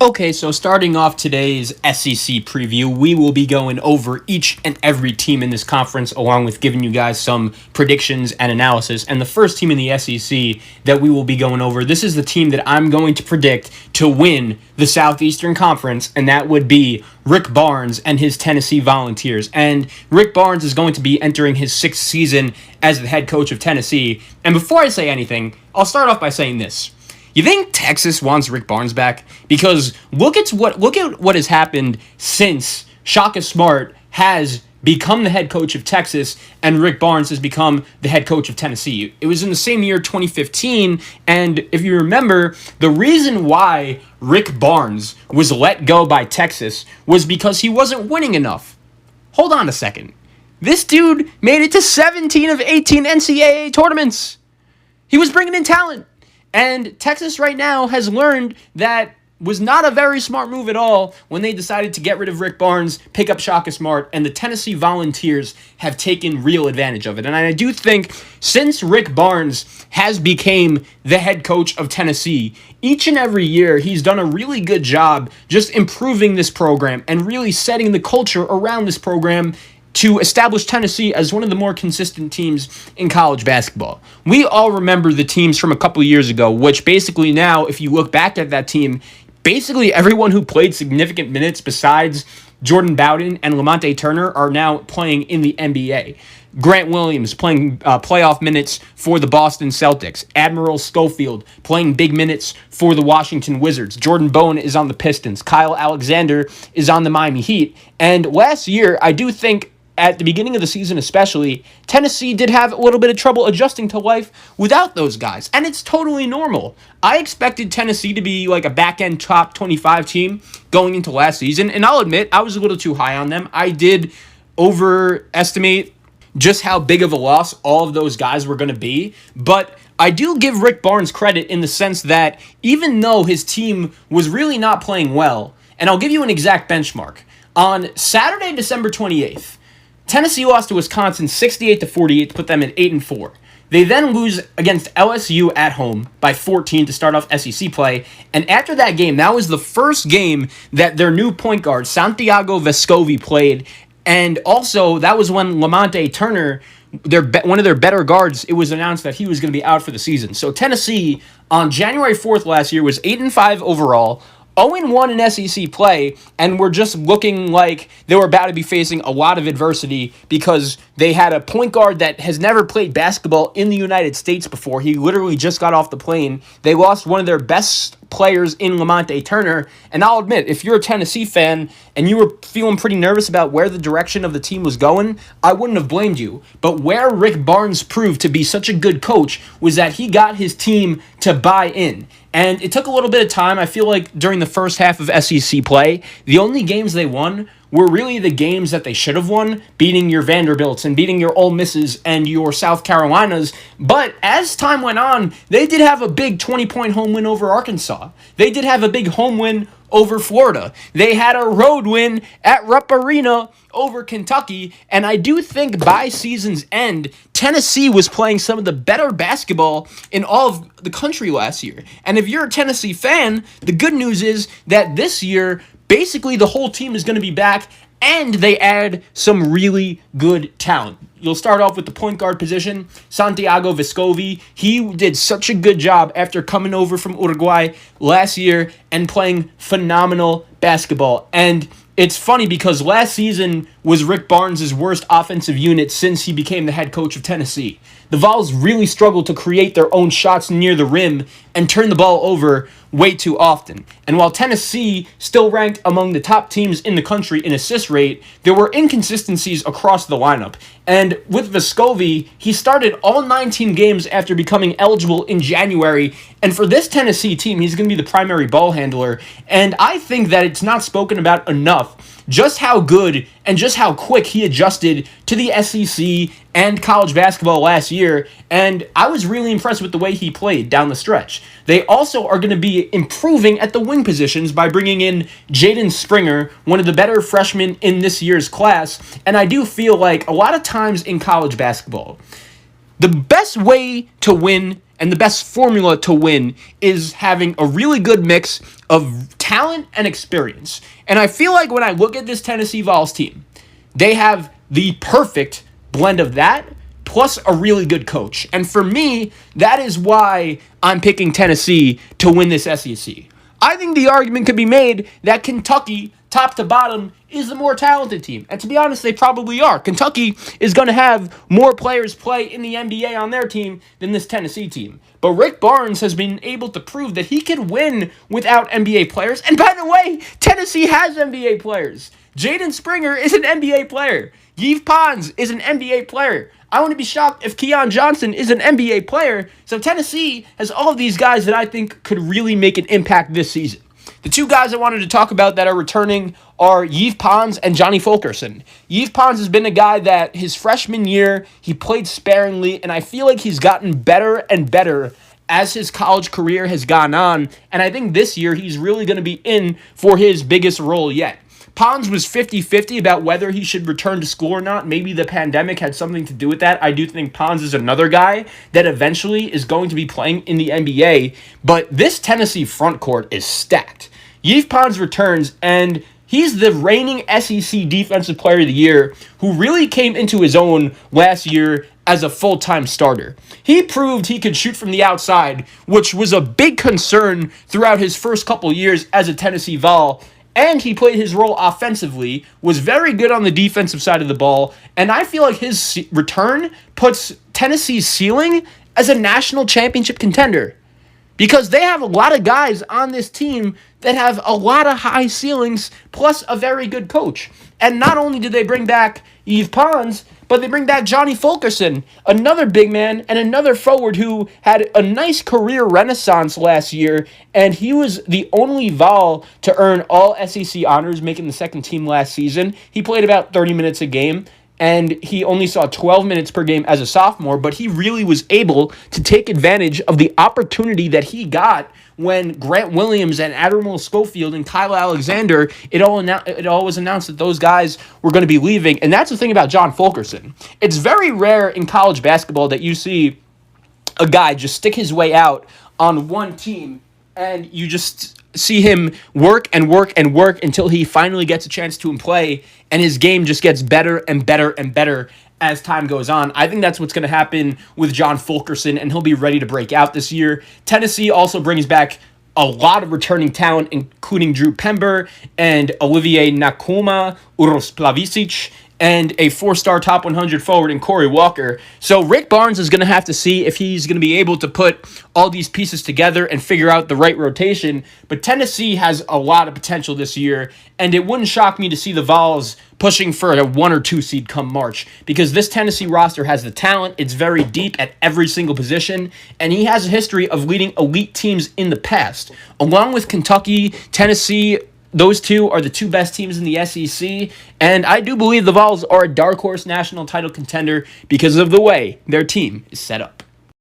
Okay, so starting off today's SEC preview, we will be going over each and every team in this conference, along with giving you guys some predictions and analysis. And the first team in the SEC that we will be going over, this is the team that I'm going to predict to win the Southeastern Conference, and that would be Rick Barnes and his Tennessee Volunteers. And Rick Barnes is going to be entering his sixth season as the head coach of Tennessee. And before I say anything, I'll start off by saying this. You think Texas wants Rick Barnes back? Because look at what has happened since Shaka Smart has become the head coach of Texas and Rick Barnes has become the head coach of Tennessee. It was in the same year, 2015, and if you remember, the reason why Rick Barnes was let go by Texas was because he wasn't winning enough. Hold on a second. This dude made it to 17 of 18 NCAA tournaments. He was bringing in talent. And Texas right now has learned that was not a very smart move at all when they decided to get rid of Rick Barnes, pick up Shaka Smart, and the Tennessee Volunteers have taken real advantage of it. And I do think since Rick Barnes has became the head coach of Tennessee, each and every year he's done a really good job just improving this program and really setting the culture around this program to establish Tennessee as one of the more consistent teams in college basketball. We all remember the teams from a couple of years ago, which basically now, if you look back at that team, basically everyone who played significant minutes besides Jordan Bowden and Lamonte Turner are now playing in the NBA. Grant Williams playing playoff minutes for the Boston Celtics. Admiral Schofield playing big minutes for the Washington Wizards. Jordan Bowen is on the Pistons. Kyle Alexander is on the Miami Heat. And last year, I do think at the beginning of the season especially, Tennessee did have a little bit of trouble adjusting to life without those guys, and it's totally normal. I expected Tennessee to be like a back-end top 25 team going into last season, and I'll admit I was a little too high on them. I did overestimate just how big of a loss all of those guys were going to be, but I do give Rick Barnes credit in the sense that even though his team was really not playing well, and I'll give you an exact benchmark, on Saturday, December 28th, Tennessee lost to Wisconsin 68-48 to put them at 8-4. They then lose against LSU at home by 14 to start off SEC play. And after that game, that was the first game that their new point guard, Santiago Vescovi, played. And also, that was when Lamonte Turner, one of their better guards, it was announced that he was going to be out for the season. So Tennessee, on January 4th last year, was 8-5 overall, 0-1 in SEC play, and were just looking like they were about to be facing a lot of adversity because they had a point guard that has never played basketball in the United States before. He literally just got off the plane. They lost one of their best players in Lamonte Turner, and I'll admit, if you're a Tennessee fan and you were feeling pretty nervous about where the direction of the team was going, I wouldn't have blamed you. But where Rick Barnes proved to be such a good coach was that he got his team to buy in. And it took a little bit of time. I feel like during the first half of SEC play, the only games they won were really the games that they should have won, beating your Vanderbilts and beating your Ole Misses and your South Carolinas. But as time went on, they did have a big 20-point home win over Arkansas. They did have a big home win over Florida. They had a road win at Rupp Arena over Kentucky, and I do think by season's end, Tennessee was playing some of the better basketball in all of the country last year. And if you're a Tennessee fan, the good news is that this year, basically the whole team is going to be back, and they add some really good talent. You'll start off with the point guard position, Santiago Vescovi. He did such a good job after coming over from Uruguay last year and playing phenomenal basketball. And it's funny because last season was Rick Barnes' worst offensive unit since he became the head coach of Tennessee. The Vols really struggled to create their own shots near the rim and turn the ball over way too often. And while Tennessee still ranked among the top teams in the country in assist rate, there were inconsistencies across the lineup. And with Vescovi, he started all 19 games after becoming eligible in January. And for this Tennessee team, he's going to be the primary ball handler. And I think that it's not spoken about enough just how good and just how quick he adjusted to the SEC and college basketball last year, and I was really impressed with the way he played down the stretch. They also are going to be improving at the wing positions by bringing in Jaden Springer, one of the better freshmen in this year's class, and I do feel like a lot of times in college basketball, The best way to win and the best formula to win is having a really good mix of talent and experience. And I feel like when I look at this Tennessee Vols team, they have the perfect blend of that plus a really good coach. And for me, that is why I'm picking Tennessee to win this SEC. I think the argument could be made that Kentucky, top to bottom, is the more talented team. And to be honest, they probably are. Kentucky is going to have more players play in the NBA on their team than this Tennessee team. But Rick Barnes has been able to prove that he can win without NBA players. And by the way, Tennessee has NBA players. Jaden Springer is an NBA player. Yves Pons is an NBA player. I wouldn't be shocked if Keon Johnson is an NBA player. So Tennessee has all of these guys that I think could really make an impact this season. The two guys I wanted to talk about that are returning are Yves Pons and Johnny Fulkerson. Yves Pons has been a guy that his freshman year, he played sparingly, and I feel like he's gotten better and better as his college career has gone on. And I think this year he's really going to be in for his biggest role yet. Pons was 50-50 about whether he should return to school or not. Maybe the pandemic had something to do with that. I do think Pons is another guy that eventually is going to be playing in the NBA. But this Tennessee front court is stacked. Yves Pons returns, and he's the reigning SEC Defensive Player of the Year who really came into his own last year as a full-time starter. He proved he could shoot from the outside, which was a big concern throughout his first couple years as a Tennessee Vol. And he played his role offensively, was very good on the defensive side of the ball, and I feel like his return puts Tennessee's ceiling as a national championship contender. Because they have a lot of guys on this team that have a lot of high ceilings, plus a very good coach. And not only did they bring back Yves Pons, but they bring back Johnny Fulkerson, another big man and another forward who had a nice career renaissance last year, and he was the only Vol to earn all SEC honors, making the second team last season. He played about 30 minutes a game, and he only saw 12 minutes per game as a sophomore, but he really was able to take advantage of the opportunity that he got when Grant Williams and Admiral Schofield and Kyle Alexander, it all was announced that those guys were going to be leaving. And that's the thing about John Fulkerson. It's very rare in college basketball that you see a guy just stick his way out on one team and you just see him work and work and work until he finally gets a chance to play, and his game just gets better and better and better as time goes on. I think that's what's going to happen with John Fulkerson, and he'll be ready to break out this year. Tennessee also brings back a lot of returning talent, including Drew Pember and Olivier Nakuma, Uros Plavisic, and a 4-star top 100 forward in Corey Walker. So Rick Barnes is going to have to see if he's going to be able to put all these pieces together and figure out the right rotation. But Tennessee has a lot of potential this year, and it wouldn't shock me to see the Vols pushing for a 1 or 2 seed come March, because this Tennessee roster has the talent. It's very deep at every single position, and he has a history of leading elite teams in the past. Along with Kentucky, Tennessee, those two are the two best teams in the SEC, and I do believe the Vols are a dark horse national title contender because of the way their team is set up.